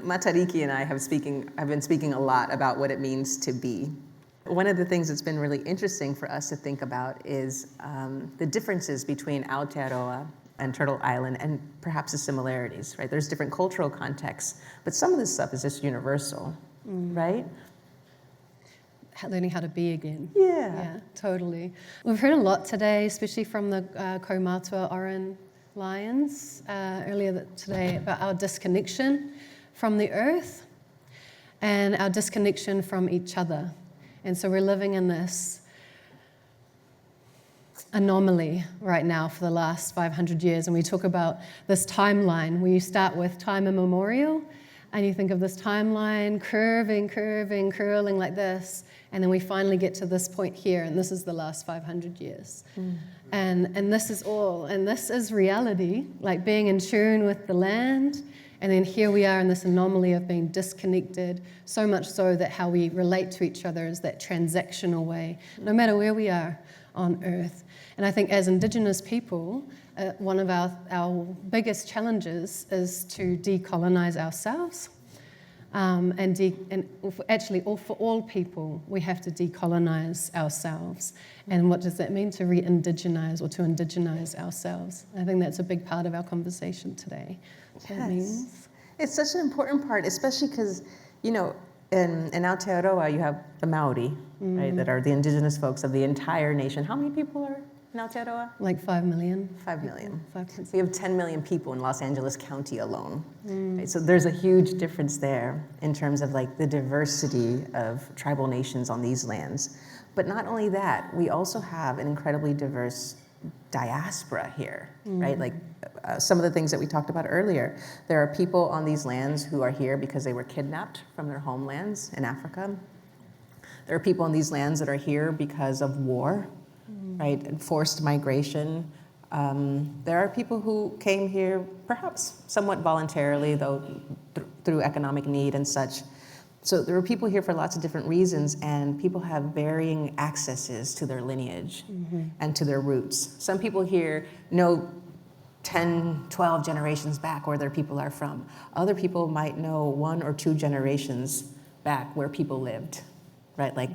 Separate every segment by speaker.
Speaker 1: Matariki and I have been speaking a lot about what it means to be. One of the things that's been really interesting for us to think about is the differences between Aotearoa and Turtle Island, and perhaps the similarities, right? There's different cultural contexts, but some of this stuff is just universal, right?
Speaker 2: Learning how to be again.
Speaker 1: Yeah,
Speaker 2: totally. We've heard a lot today, especially from the Kaumatua Oran Lions earlier today, about our disconnection from the earth and our disconnection from each other. And so we're living in this anomaly right now for the last 500 years. And we talk about this timeline where you start with time immemorial, and you think of this timeline curving, curling like this, and then we finally get to this point here, and this is the last 500 years. And this is all, and this is reality, like being in tune with the land, and then here we are in this anomaly of being disconnected, so much so that how we relate to each other is that transactional way, no matter where we are on Earth. And I think as Indigenous people, one of our biggest challenges is to decolonize ourselves. Actually, for all people, we have to decolonize ourselves. And what does that mean? To re-indigenize or to indigenize ourselves. I think that's a big part of our conversation today.
Speaker 1: Yes. It's such an important part, especially because, you know, in Aotearoa, you have the Maori, right, that are the indigenous folks of the entire nation. How many people are in Aotearoa?
Speaker 2: Like 5 million.
Speaker 1: 5 million.
Speaker 2: 5
Speaker 1: So you have 10 million people in Los Angeles County alone. Right? So there's a huge difference there in terms of like the diversity of tribal nations on these lands. But not only that, we also have an incredibly diverse diaspora here, right? Like some of the things that we talked about earlier. There are people on these lands who are here because they were kidnapped from their homelands in Africa. There are people on these lands that are here because of war, right, and forced migration. There are people who came here perhaps somewhat voluntarily, though through economic need and such. So there are people here for lots of different reasons, and people have varying accesses to their lineage and to their roots. Some people here know 10, 12 generations back where their people are from. Other people might know 1 or 2 generations back where people lived, right? Like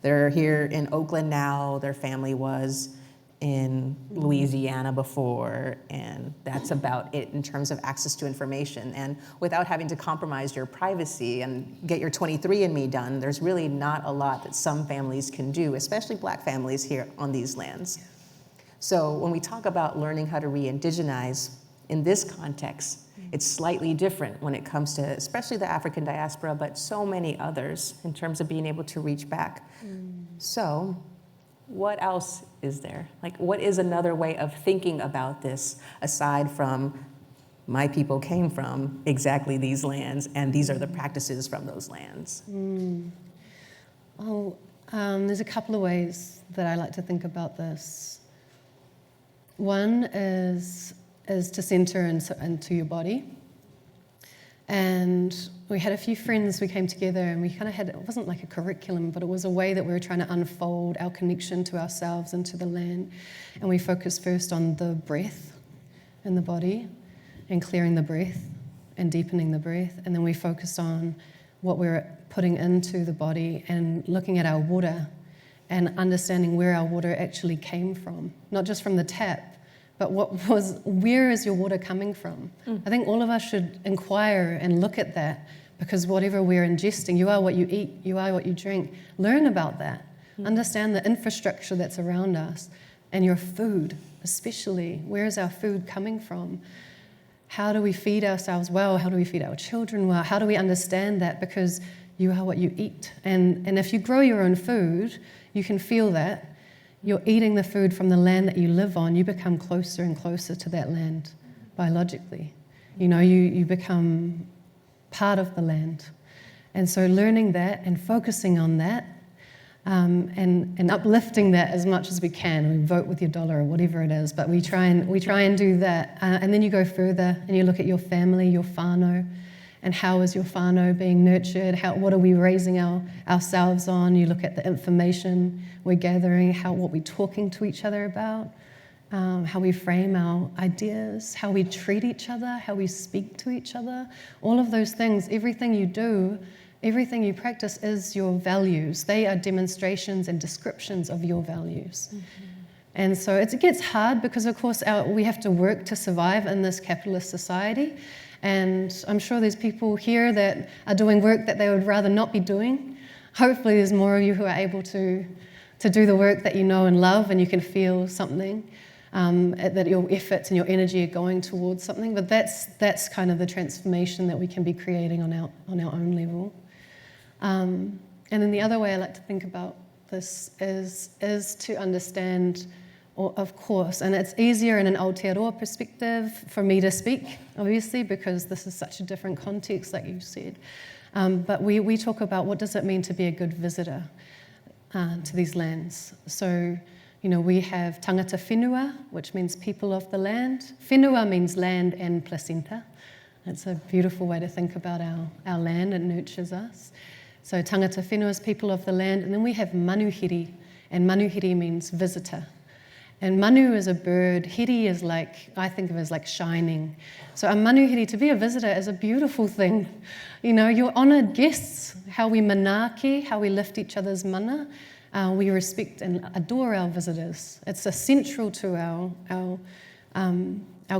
Speaker 1: they're here in Oakland now, their family was in Louisiana before, and that's about it in terms of access to information. And without having to compromise your privacy and get your 23andMe done, there's really not a lot that some families can do, especially Black families here on these lands. So when we talk about learning how to re-indigenize in this context, it's slightly different when it comes to especially the African diaspora, but so many others in terms of being able to reach back. So what else is there? Like, what is another way of thinking about this aside from my people came from exactly these lands and these are the practices from those lands?
Speaker 2: There's a couple of ways that I like to think about this. One is to center into your body. And we had a few friends, we came together and we kind of had, it wasn't like a curriculum, but it was a way that we were trying to unfold our connection to ourselves and to the land. And we focused first on the breath in the body and clearing the breath and deepening the breath. And then we focused on what we're putting into the body and looking at our water and understanding where our water actually came from, not just from the tap, but where is your water coming from? I think all of us should inquire and look at that, because whatever we're ingesting, you are what you eat, you are what you drink. Learn about that. Understand the infrastructure that's around us and your food, especially. Where is our food coming from? How do we feed ourselves well? How do we feed our children well? How do we understand that? Because you are what you eat. And if you grow your own food, you can feel that. You're eating the food from the land that you live on, you become closer and closer to that land biologically. You know, you become part of the land. And so learning that and focusing on that and uplifting that as much as we can. We vote with your dollar or whatever it is, but we try and do that. And then you go further and you look at your family, your whānau, and how is your whānau being nurtured? What are we raising ourselves on? You look at the information we're gathering, what we're talking to each other about, how we frame our ideas, how we treat each other, how we speak to each other, all of those things, everything you do, everything you practice is your values. They are demonstrations and descriptions of your values. And so it gets hard because, of course, we have to work to survive in this capitalist society. And I'm sure there's people here that are doing work that they would rather not be doing. Hopefully there's more of you who are able to do the work that you know and love, and you can feel something, that your efforts and your energy are going towards something. But that's kind of the transformation that we can be creating on our own level. And then the other way I like to think about this is to understand, of course, and it's easier in an Aotearoa perspective for me to speak, obviously, because this is such a different context, like you said. But we talk about what does it mean to be a good visitor to these lands. So, we have tangata whenua, which means people of the land. Whenua means land and placenta. It's a beautiful way to think about our land. It nurtures us. So tangata whenua is people of the land. And then we have manuhiri, and manuhiri means visitor. And manu is a bird. Hiri is I think of as like shining. So a manuhiri, to be a visitor, is a beautiful thing. You're honoured guests, how we manaaki, how we lift each other's mana. We respect and adore our visitors. It's essential to our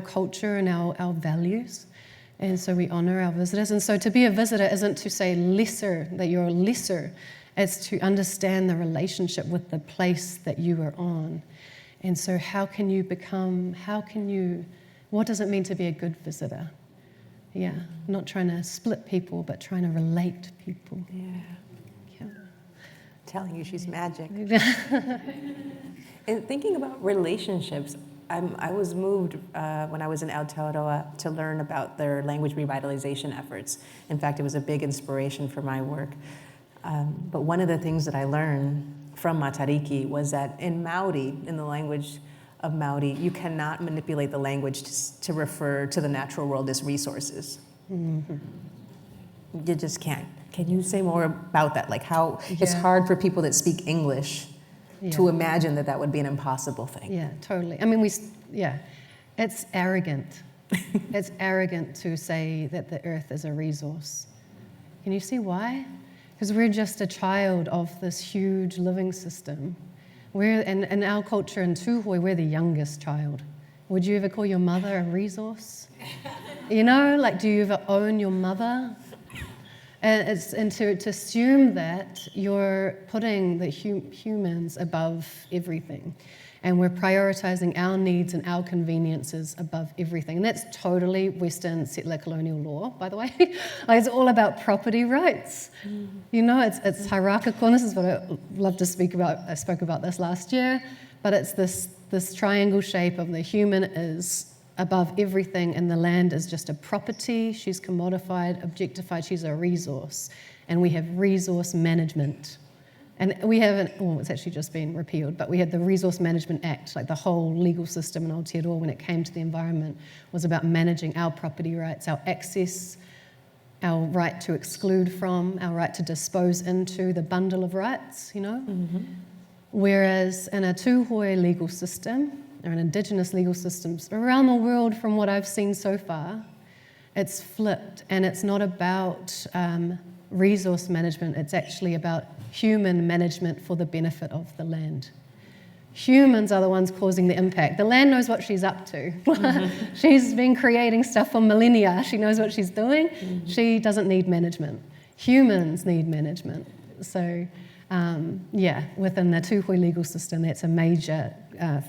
Speaker 2: culture and our values. And so we honour our visitors. And so to be a visitor isn't to say lesser, that you're lesser. It's to understand the relationship with the place that you are on. And so what does it mean to be a good visitor? Yeah, not trying to split people, but trying to relate to people.
Speaker 1: Yeah. Telling you she's magic. And thinking about relationships, I was moved when I was in Aotearoa to learn about their language revitalization efforts. In fact, it was a big inspiration for my work. But one of the things that I learned from Matariki was that in Maori, in the language of Maori, you cannot manipulate the language to refer to the natural world as resources. Mm-hmm. You just can't. Can you say more about that? Like how it's hard for people that speak English to imagine that would be an impossible thing.
Speaker 2: Yeah, totally. I mean, it's arrogant. It's arrogant to say that the earth is a resource. Can you see why? Because we're just a child of this huge living system. In our culture in Tūhoe, we're the youngest child. Would you ever call your mother a resource? Do you ever own your mother? And to assume that you're putting the humans above everything. And we're prioritizing our needs and our conveniences above everything. And that's totally Western settler colonial law, by the way. It's all about property rights. It's hierarchical. And this is what I love to speak about. I spoke about this last year. But it's this triangle shape of the human is above everything, and the land is just a property. She's commodified, objectified, she's a resource. And we have resource management. And we haven't, it's actually just been repealed, but we had the Resource Management Act, like the whole legal system in Aotearoa when it came to the environment was about managing our property rights, our access, our right to exclude from, our right to dispose into the bundle of rights, Mm-hmm. Whereas in a Tūhoe legal system, or in Indigenous legal systems around the world, from what I've seen so far, it's flipped, and it's not about resource management, it's actually about human management for the benefit of the land. Humans are the ones causing the impact. The land knows what she's up to. Mm-hmm. She's been creating stuff for millennia. She knows what she's doing. Mm-hmm. She doesn't need management. Humans need management. So, within the Tūhoe legal system, that's a major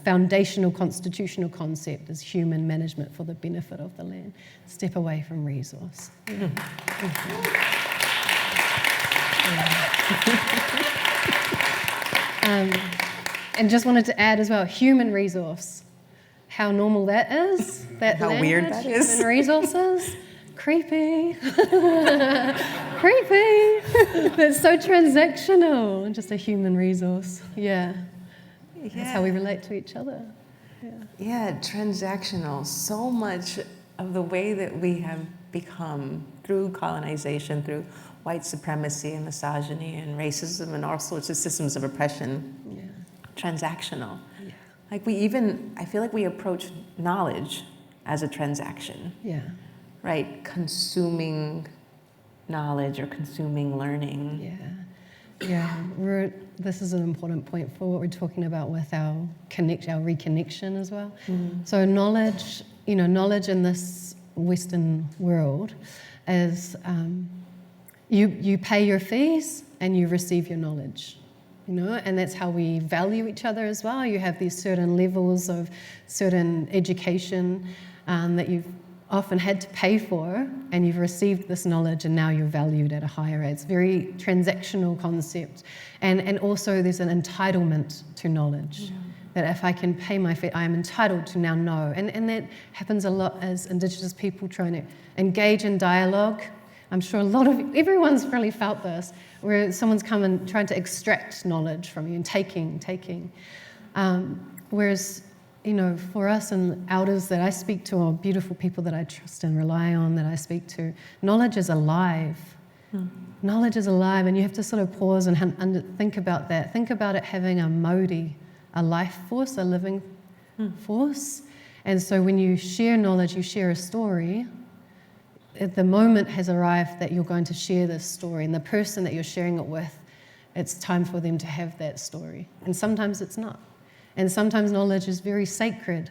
Speaker 2: foundational constitutional concept is human management for the benefit of the land. Step away from resource. Mm-hmm. And just wanted to add as well, human resource. How normal that is. That
Speaker 1: how
Speaker 2: language,
Speaker 1: weird that is.
Speaker 2: Human resources. Creepy. Creepy. It's so transactional. Just a human resource. Yeah. That's how we relate to each other.
Speaker 1: Yeah, transactional. So much of the way that we have become through colonization, through white supremacy and misogyny and racism and all sorts of systems of oppression, transactional. Like I feel like we approach knowledge as a transaction,
Speaker 2: Yeah.
Speaker 1: right? Consuming knowledge or consuming learning.
Speaker 2: Yeah. This is an important point for what we're talking about with our reconnection as well. So knowledge in this Western world is you pay your fees and you receive your knowledge. And that's how we value each other as well. You have these certain levels of certain education that you've often had to pay for, and you've received this knowledge, and now you're valued at a higher rate. It's a very transactional concept. And also there's an entitlement to knowledge. That if I can pay my fee, I am entitled to now know. And that happens a lot as Indigenous people trying to engage in dialogue. I'm sure everyone's really felt this, where someone's come and trying to extract knowledge from you and taking. Whereas, for us and elders that I speak to, or beautiful people that I trust and rely on that I speak to, knowledge is alive. Knowledge is alive, and you have to sort of pause and think about that. Think about it having a modi, a life force, a living force. And so when you share knowledge, you share a story. The moment has arrived that you're going to share this story, and the person that you're sharing it with, it's time for them to have that story. And sometimes it's not. And sometimes knowledge is very sacred,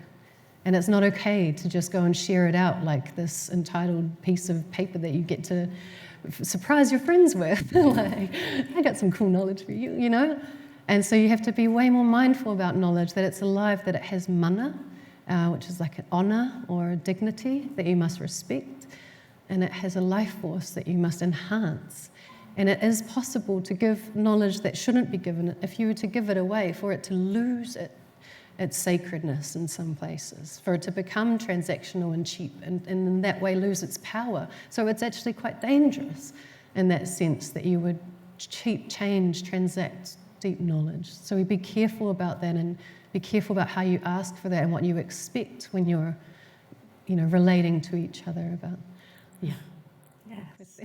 Speaker 2: and it's not okay to just go and share it out like this entitled piece of paper that you get to surprise your friends with. Like, I got some cool knowledge for you, And so you have to be way more mindful about knowledge, that it's alive, that it has mana, which is like an honor or a dignity that you must respect. And it has a life force that you must enhance. And it is possible to give knowledge that shouldn't be given. If you were to give it away, for it to lose its sacredness in some places, for it to become transactional and cheap, and in that way lose its power. So it's actually quite dangerous in that sense, that you would transact deep knowledge. So we be careful about that, and be careful about how you ask for that and what you expect when you're, relating to each other about. Yeah.
Speaker 1: Yes.